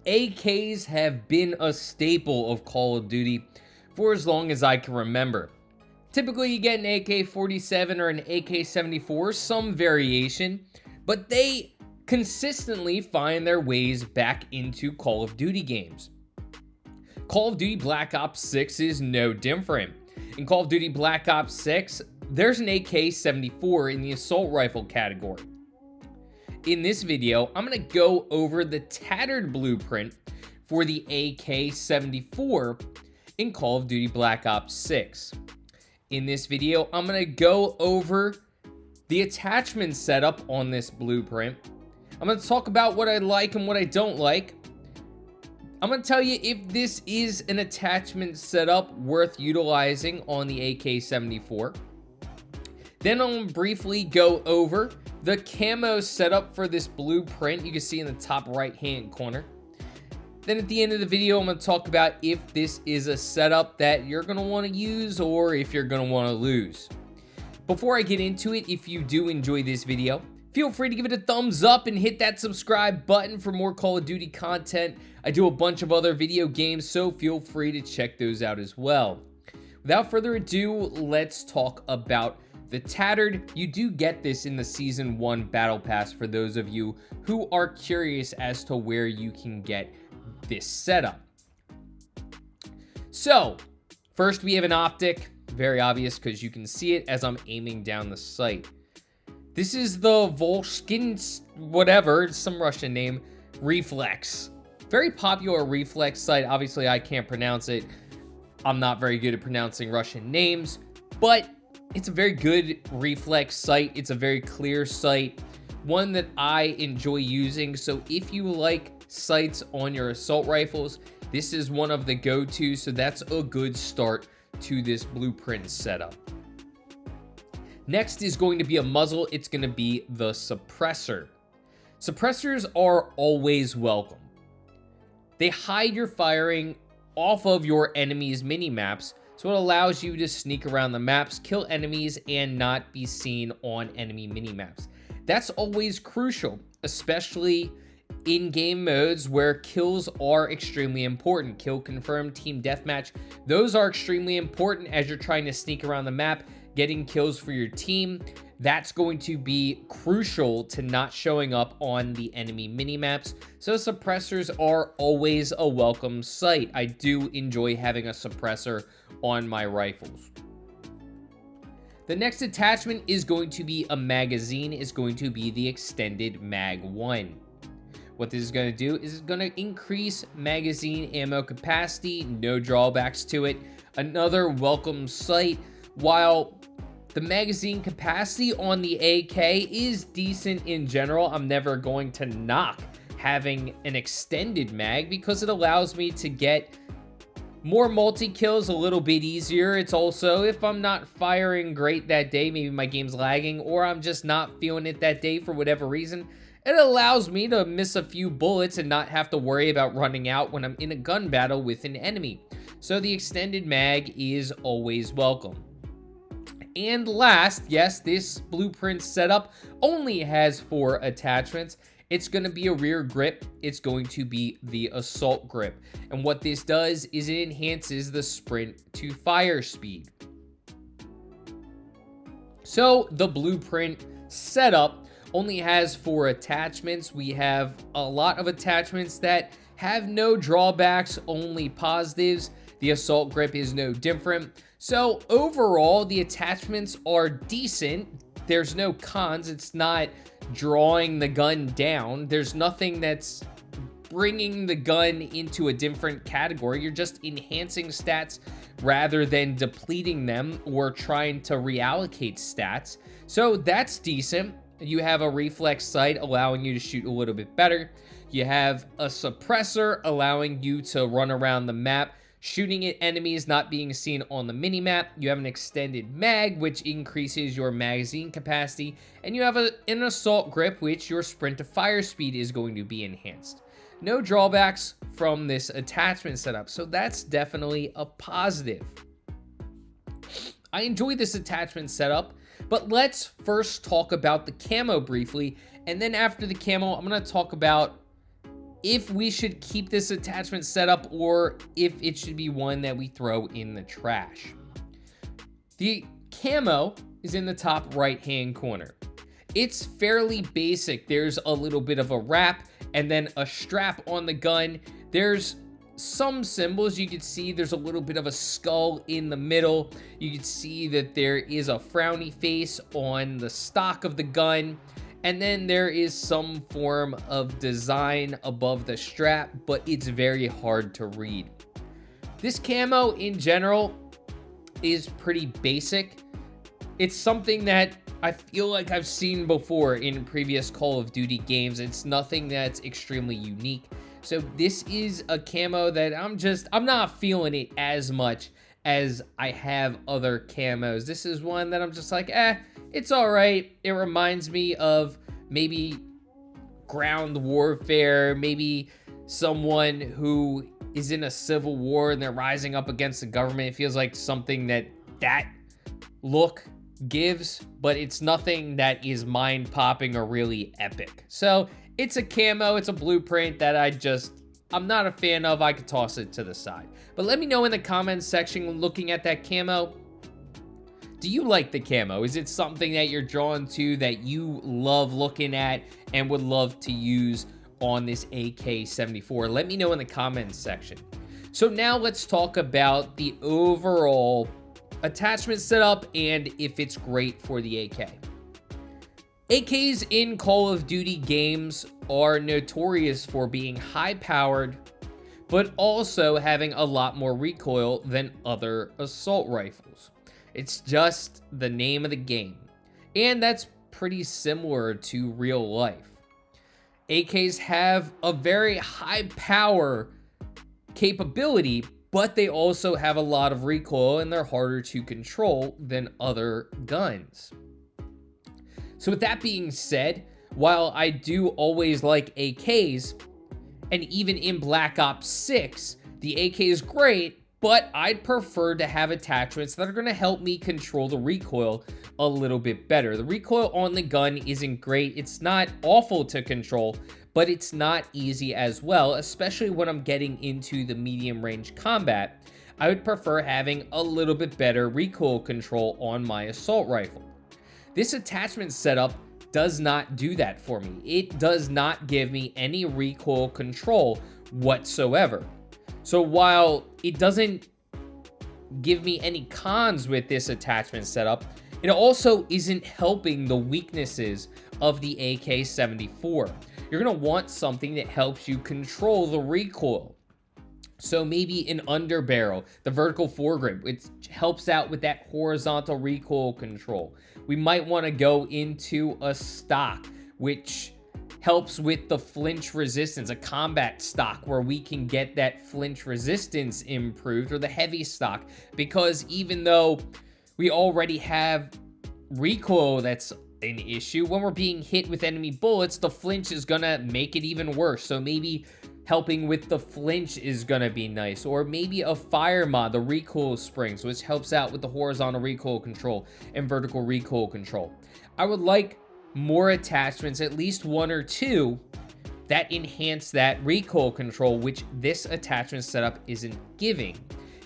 AKs have been a staple of Call of Duty for as long as I can remember. Typically, you get an AK-47 or an AK-74, some variation, but they consistently find their ways back into Call of Duty games. Call of Duty Black Ops 6 is no different. In Call of Duty Black Ops 6, there's an AK-74 in the assault rifle category. In this video, I'm going to go over the Tattered Blueprint for the AK-74 in Call of Duty Black Ops 6. In this video, I'm going to go over the attachment setup on this blueprint. I'm going to talk about what I like and what I don't like. I'm going to tell you if this is an attachment setup worth utilizing on the AK-74. Then I'm going to briefly go over the camo setup for this blueprint. You can see in the top right hand corner. Then at the end of the video, I'm going to talk about if this is a setup that you're going to want to use or if you're going to want to lose. Before I get into it, if you do enjoy this video, feel free to give it a thumbs up and hit that subscribe button for more Call of Duty content. I do a bunch of other video games, so feel free to check those out as well. Without further ado, let's talk about the Tattered. You do get this in the Season 1 Battle Pass for those of you who are curious as to where you can get this setup. So, first we have an optic. Very obvious because you can see it as I'm aiming down the sight. This is the Volskin, whatever, some Russian name, reflex. Very popular reflex sight. Obviously, I can't pronounce it. I'm not very good at pronouncing Russian names, but it's a very good reflex sight. It's a very clear sight, one that I enjoy using. So if you like sights on your assault rifles, this is one of the go-tos. So that's a good start to this blueprint setup. Next is going to be a muzzle. It's going to be the suppressor. Suppressors are always welcome. They hide your firing off of your enemy's mini-maps, so it allows you to sneak around the maps, kill enemies, and not be seen on enemy mini-maps. That's always crucial, especially in game modes where kills are extremely important. Kill confirmed, team deathmatch, those are extremely important as you're trying to sneak around the map, getting kills for your team. That's going to be crucial to not showing up on the enemy minimaps. So suppressors are always a welcome sight. I do enjoy having a suppressor on my rifles. The next attachment is going to be a magazine. It's going to be the extended Mag 1. What this is going to do is it's going to increase magazine ammo capacity, no drawbacks to it. Another welcome sight. While the magazine capacity on the AK is decent in general, I'm never going to knock having an extended mag because it allows me to get more multi-kills a little bit easier. It's also, if I'm not firing great that day, maybe my game's lagging, or I'm just not feeling it that day for whatever reason, it allows me to miss a few bullets and not have to worry about running out when I'm in a gun battle with an enemy. So the extended mag is always welcome. And last, yes, this blueprint setup only has 4 attachments. It's going to be a rear grip. It's going to be the assault grip. And what this does is it enhances the sprint to fire speed. So the blueprint setup only has 4 attachments. We have a lot of attachments that have no drawbacks, only positives. The assault grip is no different. So overall, the attachments are decent. There's no cons. It's not drawing the gun down. There's nothing that's bringing the gun into a different category. You're just enhancing stats rather than depleting them or trying to reallocate stats. So that's decent. You have a reflex sight allowing you to shoot a little bit better. You have a suppressor allowing you to run around the map, shooting at enemies, not being seen on the minimap. You have an extended mag, which increases your magazine capacity. And you have an assault grip, which your sprint to fire speed is going to be enhanced. No drawbacks from this attachment setup, so that's definitely a positive. I enjoy this attachment setup, but let's first talk about the camo briefly, and then after the camo, I'm going to talk about if we should keep this attachment setup or if it should be one that we throw in the trash. The camo is in the top right-hand corner. It's fairly basic. There's a little bit of a wrap and then a strap on the gun. There's some symbols. You can see there's a little bit of a skull in the middle. You can see that there is a frowny face on the stock of the gun. And then there is some form of design above the strap, but it's very hard to read. This camo in general is pretty basic. It's something that I feel like I've seen before in previous Call of Duty games. It's nothing that's extremely unique. So this is a camo that I'm not feeling it as much as I have other camos. This is one that I'm just like, it's all right. It reminds me of maybe ground warfare, maybe someone who is in a civil war and they're rising up against the government. It feels like something that look gives, but it's nothing that is mind-popping or really epic. So it's a camo, it's a blueprint that I'm not a fan of. I could toss it to the side. But let me know in the comments section when looking at that camo. Do you like the camo? Is it something that you're drawn to, that you love looking at and would love to use on this AK-74? Let me know in the comments section. So now let's talk about the overall attachment setup and if it's great for the AK. AKs in Call of Duty games are notorious for being high-powered, but also having a lot more recoil than other assault rifles. It's just the name of the game, and that's pretty similar to real life. AKs have a very high power capability, but they also have a lot of recoil and they're harder to control than other guns. So with that being said, while I do always like AKs, and even in Black Ops 6, the AK is great, but I'd prefer to have attachments that are going to help me control the recoil a little bit better. The recoil on the gun isn't great. It's not awful to control, but it's not easy as well, especially when I'm getting into the medium range combat. I would prefer having a little bit better recoil control on my assault rifle. This attachment setup does not do that for me. It does not give me any recoil control whatsoever. So while it doesn't give me any cons with this attachment setup, it also isn't helping the weaknesses of the AK-74. You're going to want something that helps you control the recoil. So maybe an underbarrel, the vertical foregrip, which helps out with that horizontal recoil control. We might want to go into a stock, which helps with the flinch resistance, a combat stock where we can get that flinch resistance improved, or the heavy stock, because even though we already have recoil that's an issue, when we're being hit with enemy bullets, the flinch is gonna make it even worse. So maybe helping with the flinch is gonna be nice, or maybe a fire mod, the recoil springs, which helps out with the horizontal recoil control and vertical recoil control. I would like more attachments, at least one or two, that enhance that recoil control, which this attachment setup isn't giving.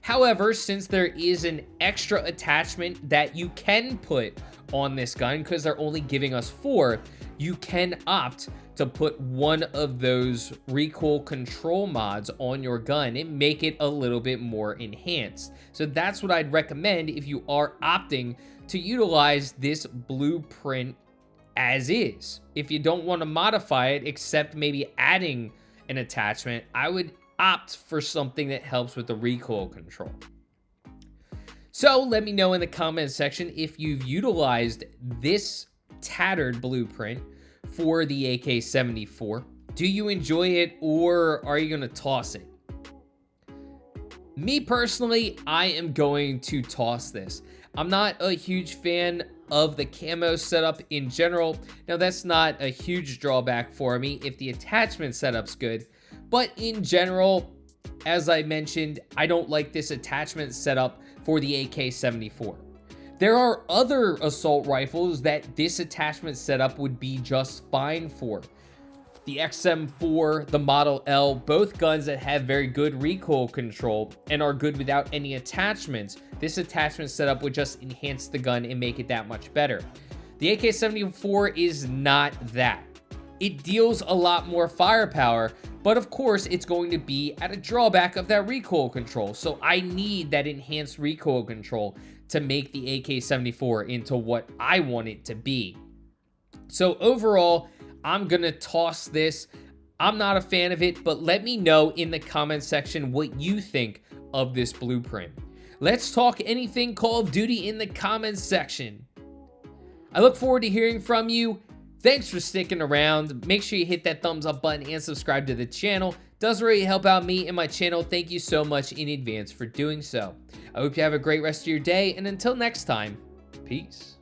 However, since there is an extra attachment that you can put on this gun, because they're only giving us 4, you can opt to put one of those recoil control mods on your gun and make it a little bit more enhanced. So that's what I'd recommend if you are opting to utilize this blueprint as is. If you don't want to modify it, except maybe adding an attachment, I would opt for something that helps with the recoil control. So let me know in the comments section if you've utilized this tattered blueprint for the AK-74. Do you enjoy it, or are you going to toss it? Me personally, I am going to toss this. I'm not a huge fan of the camo setup in general. Now, that's not a huge drawback for me if the attachment setup's good, but in general, as I mentioned, I don't like this attachment setup for the AK-74. There are other assault rifles that this attachment setup would be just fine for. The X-74, the Model L, both guns that have very good recoil control and are good without any attachments. This attachment setup would just enhance the gun and make it that much better. The AK-74 is not that. It deals a lot more firepower, but of course it's going to be at a drawback of that recoil control. So I need that enhanced recoil control to make the AK-74 into what I want it to be. So overall, I'm gonna toss this. I'm not a fan of it, but let me know in the comment section what you think of this blueprint. Let's talk anything Call of Duty in the comments section. I look forward to hearing from you. Thanks for sticking around. Make sure you hit that thumbs up button and subscribe to the channel. Does really help out me and my channel. Thank you so much in advance for doing so. I hope you have a great rest of your day, and until next time, peace.